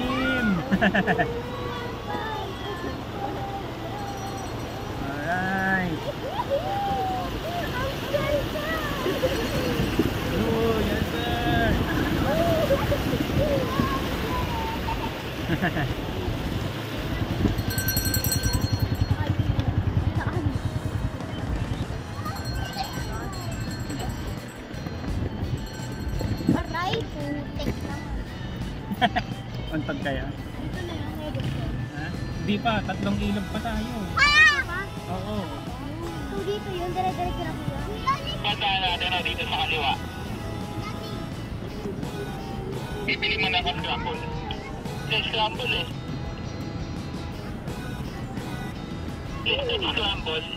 Malalim. Alright. Oh, yes sir. Aray, putik naman. Untog kaya? Ito na yung headed ko. Ha? Hindi pa, 3 ilog pa tayo. Ah! Oo. So dito yun, dire-diretso na po yun. Pagkaan natin dito sa kaliwa. Bibili mo na ka scramble. Scramble eh. Scramble.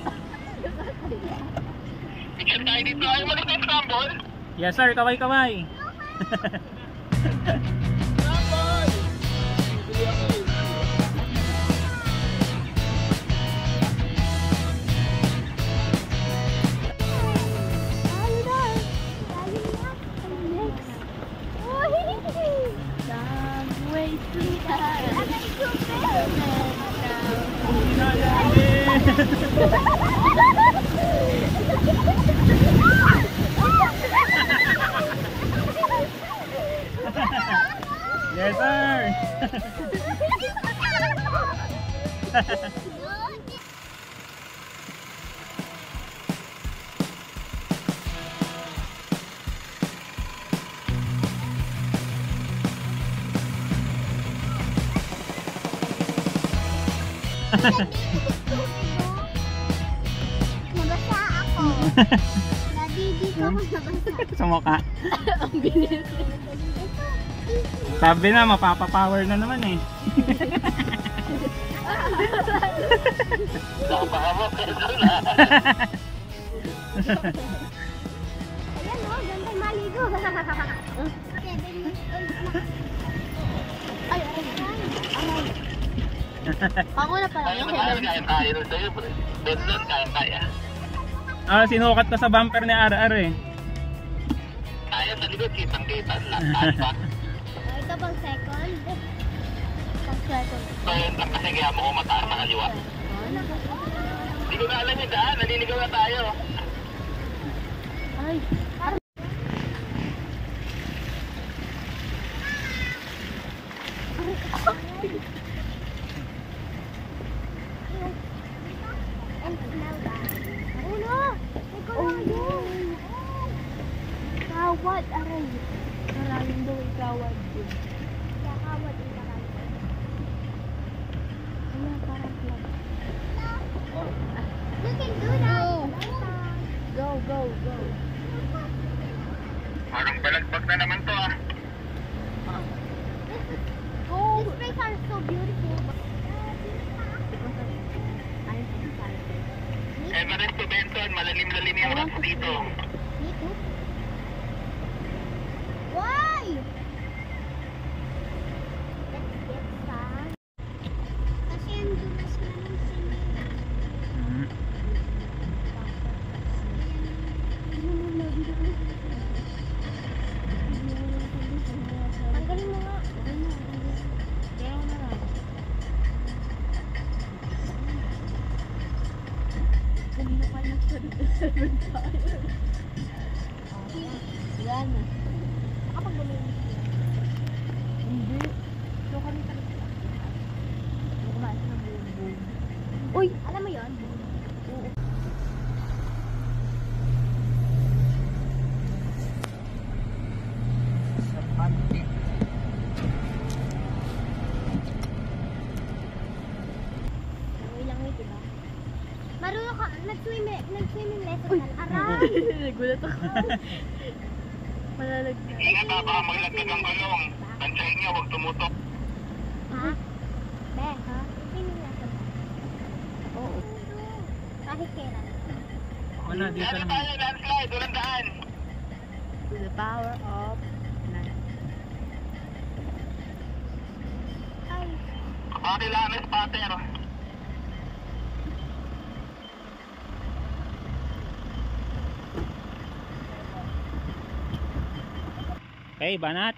Picture tayo dito. Ayaw mo na scramble? Yes sir, kaway-kaway. Scramble! Bibili ako eh. Yes sir. Nabasa ako. Nadidi ko ako nabasa. Sa mukha. Ang bilis. Sabi na, mapapapower na naman eh. Nakapakawa ka doon ah. Ayan o, ganda yung maligo. Ay, aray. Ako na pala. Ayaw mo tayo, kaya tayo sa'yo. Doon, kaya kaya. Ah, sinukat ko sa bumper ni RR eh. Kaya sa likod, kitang-kita. Lahat pa. Ito pang second. Pang second. So yun lang kasi kaya mo ko mataas sa kaliwa. Hindi ko na alam yung daan, naliligaw na tayo. Ay. Kawad, aray. Maraming daw ikawad yun. Kawad yung maraming. Ayan, parang flag. You can do that. Go, go, go. Parang balagbag na naman to ah. Oh, this place are so beautiful. Everest to Benson, malalim-lalim yung rock dito. Dito? Why? Let's get some. Kasi yung dulas na ng cement. Tanggalin mo nga. Kaya mo na lang. Kanina pa nagsalit-salit tayo. Yan na. Kapag gano'n. Hindi. So kami talaga. Kumain na buong. Uy! Alam mo yun? Oo. Langoy-langoy, diba? Marunong ka, nag-swimming lesson ka. Aray! Nagulat ako. Malalagdag. Ingat ha, baka maglagdag ang gulong. Pansayin niyo, huwag tumutok. Ha? Be, ha? Swimming lesson ka? Oo. Kahit kailan. Wala, dito Dito lang. tayo, landslide, walang daan. To the power of 9. Ay. Okay lang, may spotter. Okay, banat.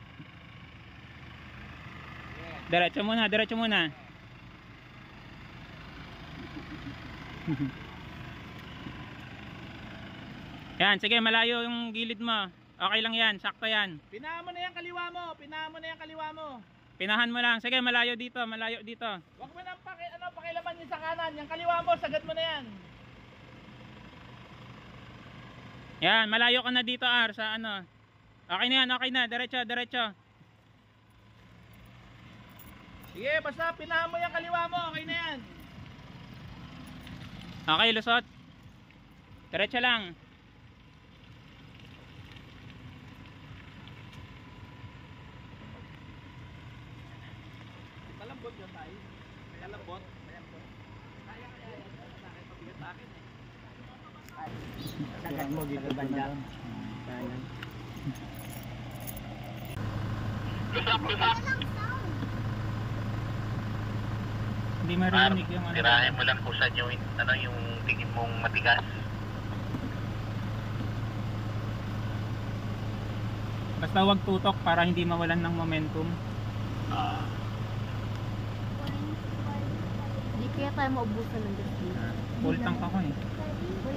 Yeah. Diretso muna, diretso muna. Yan, sige, malayo yung gilid mo. Okay lang yan, sakto yan. Pinahan mo na yung kaliwa mo. Pinahan mo na yung kaliwa mo. Pinahan mo lang. Sige, malayo dito, malayo dito. Huwag mo nang pakilaman yung sa kanan. Yung kaliwa mo, sagad mo na yan. Yan, malayo ka na dito, Ar, sa ano. Okay na yan, okay na. Diretso, diretso. Sige, basta pinahan mo yung kaliwa mo. Okay na yan. Okay, lusot. Diretso lang. Malambot yun tayo. Kaya lambot. Kaya pabigat sa akin eh. Sagad mo dito banda. Lusak, lusak. Hindi marinig yung ano. Tirahin mo lang kung saan yung, ano, yung tingin mong matigas. Basta wag tutok para hindi mawalan ng momentum. Hindi kaya tayo maubusan ng gasolina. Full tank ako eh.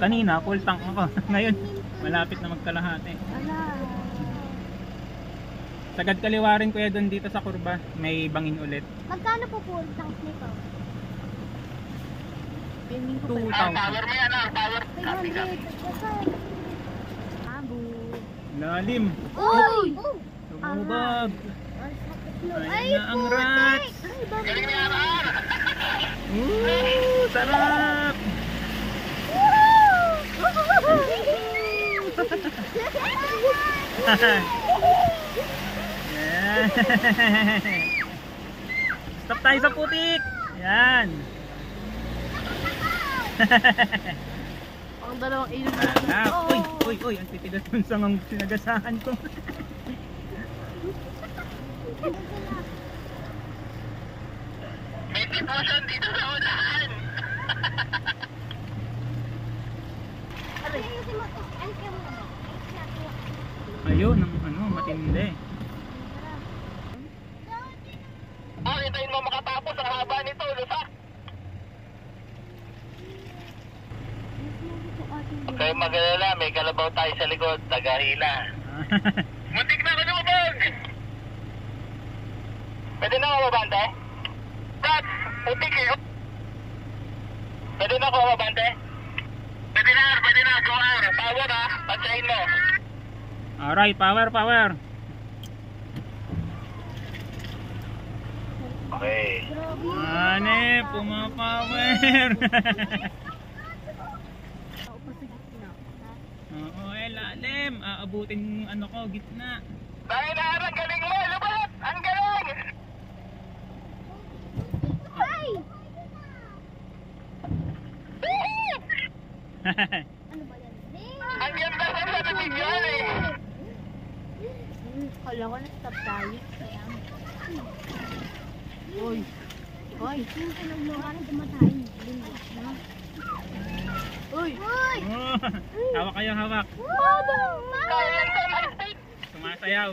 Kanina, full tank ako. Ngayon, malapit na magkalahati. Ala. Sagad kaliwa rin kuya doon dito sa kurba. May bangin ulit. Magkano po full tank nito? Pingin ko 2,000. Power mo yan, power. 500. Abo. Lalim. Uy! Lumubog. Ay, Ay na ang rats. Ay, bakit? Galing na yan, Ar. Sarap. Yan. Stop tayo sa putik. Yan. Ang dalawang ilog Uy, uy, uy, ang titigas ng sangang sinagasahan ko. May diffusion dito sa unahan. Ayun, ang ano, matindi. Oh, hintayin mo makatapos ang haba nito, lusak. Huwag kayong mag-alala, may kalabaw tayo sa likod, tagahila. Muntik na ako lumubog! Pwede na ako mabante? Brad, putik eh. Pwede na ako mabante? Pwede na, go R. Power ha, pansahin mo. Alright, power, power. Okay. Ane, pumapower. Oo, lalim. Aabutin yung ano ko, gitna. Dahil na, ang galing mo, lubat! Ang galing! Ay! Ano ba yan? Ang ganda sa nabigyan eh. Kala ko na-stop tayo. Uy! Uy! Yung pinagluhan na dumatay. Uy! Uy! Oh, hawak kayo, hawak. Mama! Kaya ko na. Sumasayaw.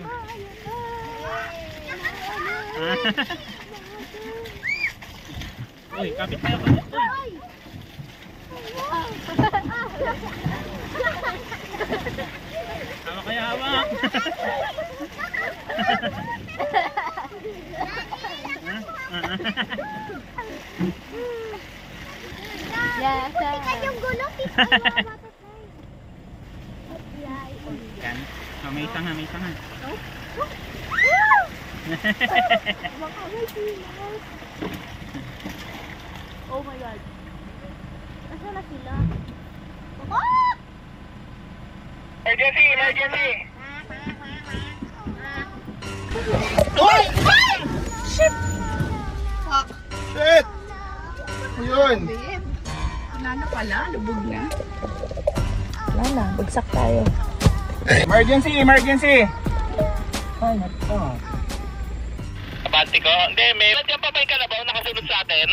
Uy, kapit kayo, kapit. Uy. Hawak kayo, hawak. Yes, sir. Yung gulong, Yan. Oh, may isa nga, may isa nga. Oh my God. Nasaan na sila? Emergency, emergency. Shit! Ayun! Wala na pala, lubog na. Wala na, bagsak tayo. Emergency, emergency. Ay, nato. Abante ko? Hindi, may... Ba't yan pa ba yung kalabaw nakasunod sa atin?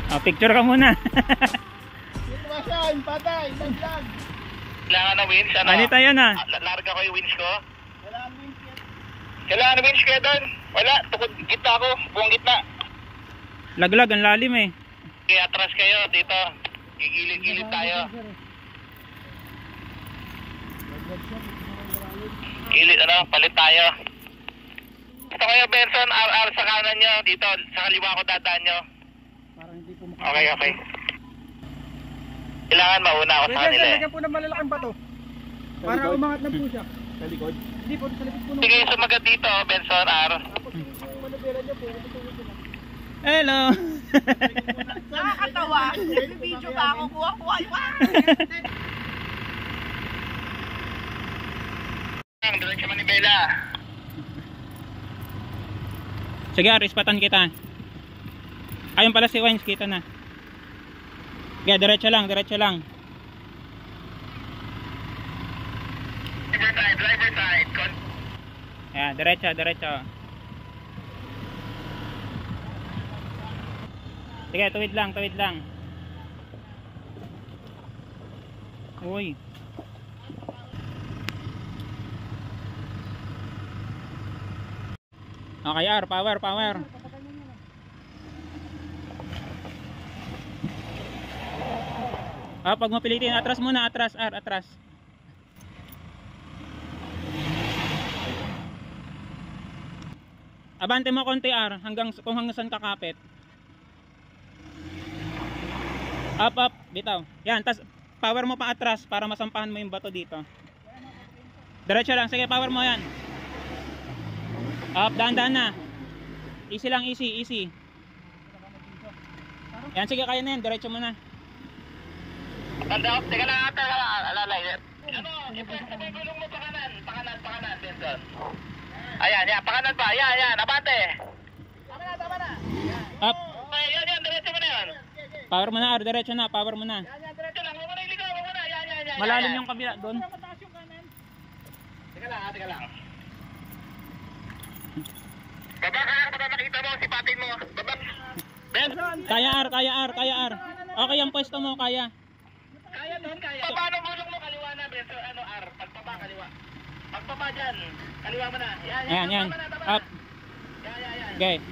Oh, picture ka muna. Sitwasyon, patay, naglag. Kailangan na winch, ano? Ano tayo na? Larga ko yung winch ko. Wala ang wins yan. Kailangan na winch kayo doon. Wala, tukod gitna ako, buong gitna. Laglag, ang lalim eh. Kaya atras kayo dito. Gigilid-gilid tayo. Gilid, palit tayo. Gusto kayo, Benson, RR sa kanan nyo. Dito, sa kaliwa ko dadaan nyo. Okay. Kailangan mauna ako sa kanila eh. Lagyan po ng malalaking bato. Para umangat na po siya. Sa likod? Hindi po, sa likod po. Sige, sumagat dito, Benson, R. Hello! Nakakatawa. Nag-video pa ako. Kuha. Diretso Manibela. Sige, Ar, ispatan kita. Ayun pala si Wines, kita na. Sige, diretso lang. Driver side. Ayan, diretso. Sige, tuwid lang. Uy. Okay, R, power. Pag mapilitin, atras muna, atras. Abante mo konti, R, kung hanggang saan kakapit. Up, bitaw. Yan, tas power mo pa atras para masampahan mo yung bato dito. Diretso lang, sige, power mo yan. Up, daan na. Easy lang, easy. Yan, sige, kaya na yan, diretso mo na. Teka lang, alalay. Ipesta mo yung gulong mo pakanan, Benson. Ayan, pakanan pa, yan, abante. Tama na. Up. Okay, yan, diretso mo na yan. Power mo na, R, diretso na, power mo na. Diretso lang, huwag mo na iligaw, yan. Malalim yung kabila, doon. Teka lang. Baba ka, nakita mo, sipatin mo. Baba. Benson! Kaya R. Okay ang pwesto mo, kaya. Kaya doon. Paano gulong mo kaliwa na, Benson? R? Pagpapa, kaliwa. Pagpapa dyan. Kaliwa mo na. Yan. Tama Up. Yan. Okay.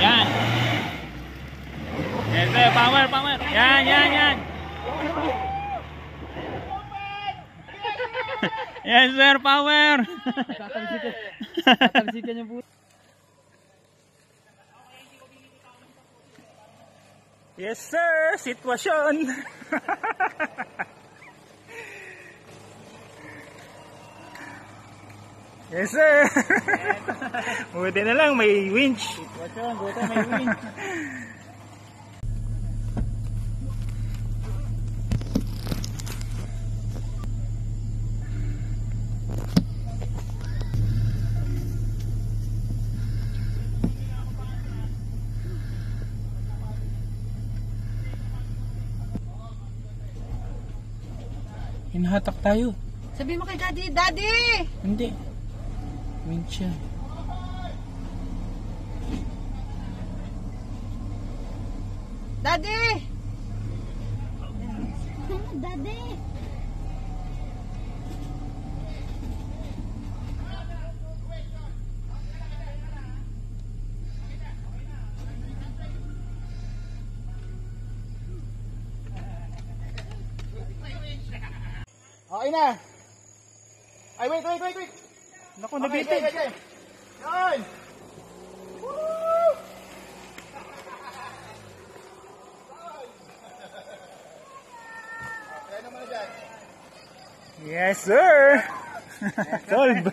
Yan. Yes, sir. Power. Yan. Yes, sir. Power. Tatalsikan niyo po. Yes, sir. Sitwasyon. Yes, sir. Buti na lang may winch. Buti may winch. Hinahatak tayo. Sabi mo kay Daddy! Hindi. Winch yan. Daddy! Daddy! Okay na. Ay, wait. Naku, nabitin. Yan! Yes, sir. Solve.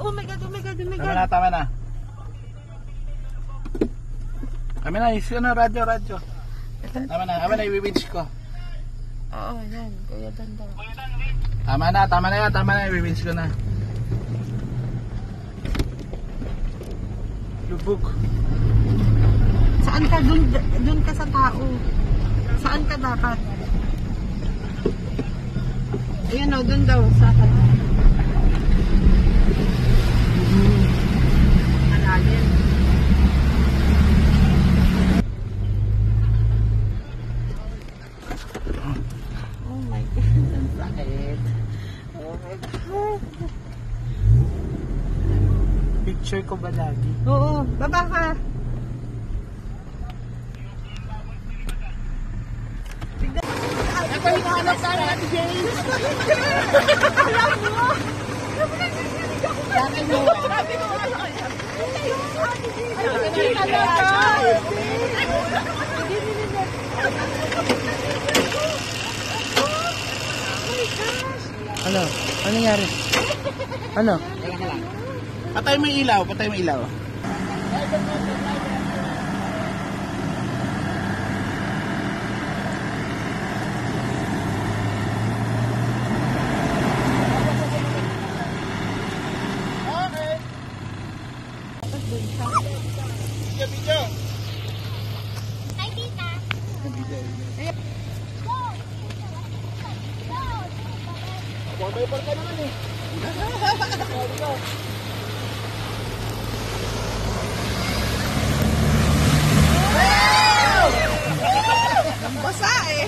Oh my God. Tama na. Kami na, isi na, radyo. Tama na, i-winch ko. Oo, yan. Kuya Danda. Tama na, i-winch ko na. Lubog. Saan ka? Doon ka sa tao. Saan ka dapat? Ayan o, dun daw. Saan? Malalim. Oh my God. Ang sakit. Oh my God. Picture ko ba lagi? Oo, baba ka. Ako yung hanap ka na Ate James! Alam mo! Sabi mo! Ano? Ano nangyari? Ano? Patay mo yung ilaw, patay mo yung ilaw. Video. Hi, tita. May parka naman eh. Basa eh.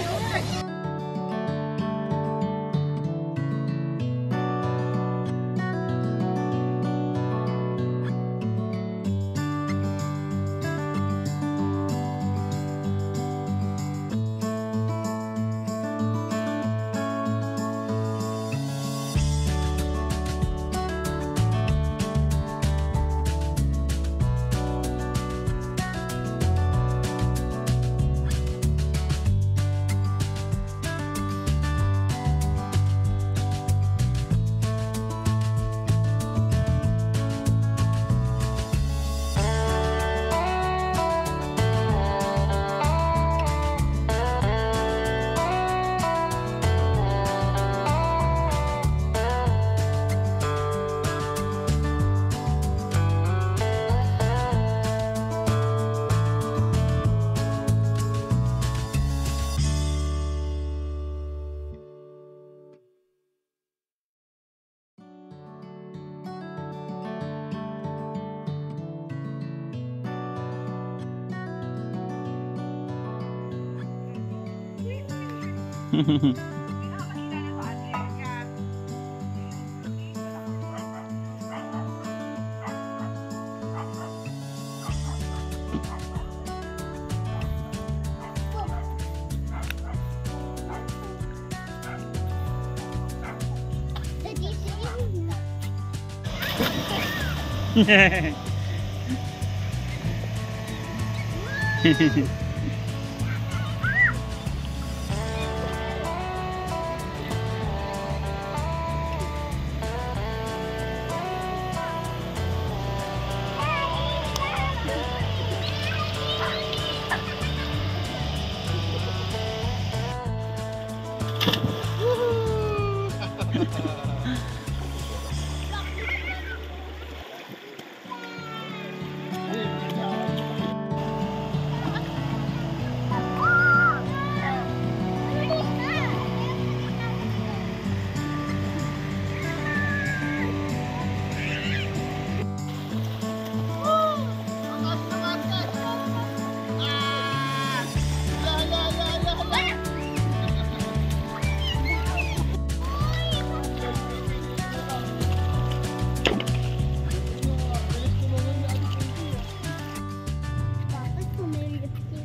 Dapat pumilit si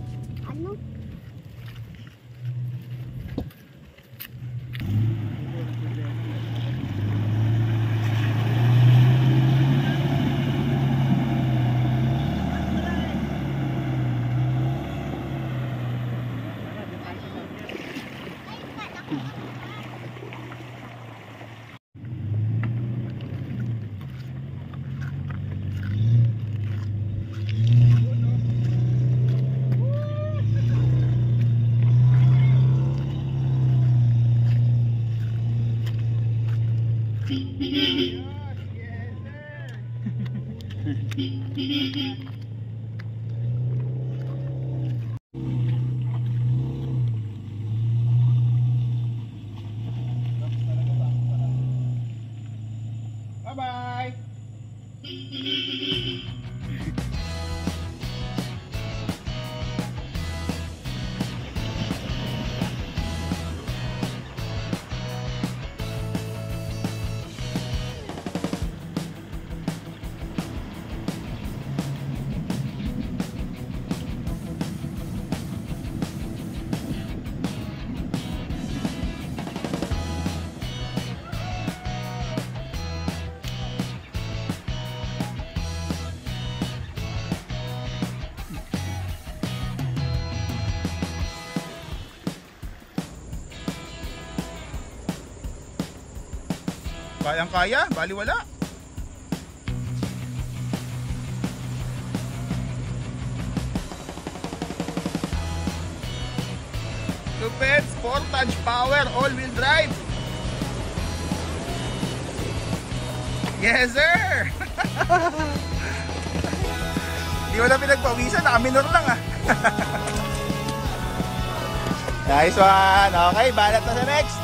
ano? Kayang-kaya, baliwala. Lupet, Sportage Power, all-wheel drive. Yes, sir! Di mo na pinagpawisan, nakaminor lang ah. Nice one! Okay, balat na sa next.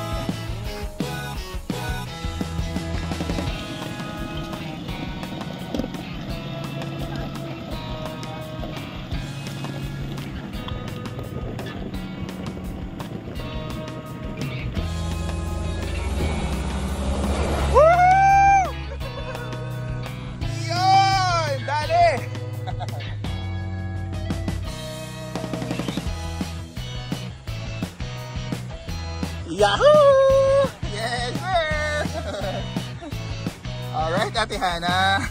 Yahoo! Yes, sir! Alright, Ate Hana.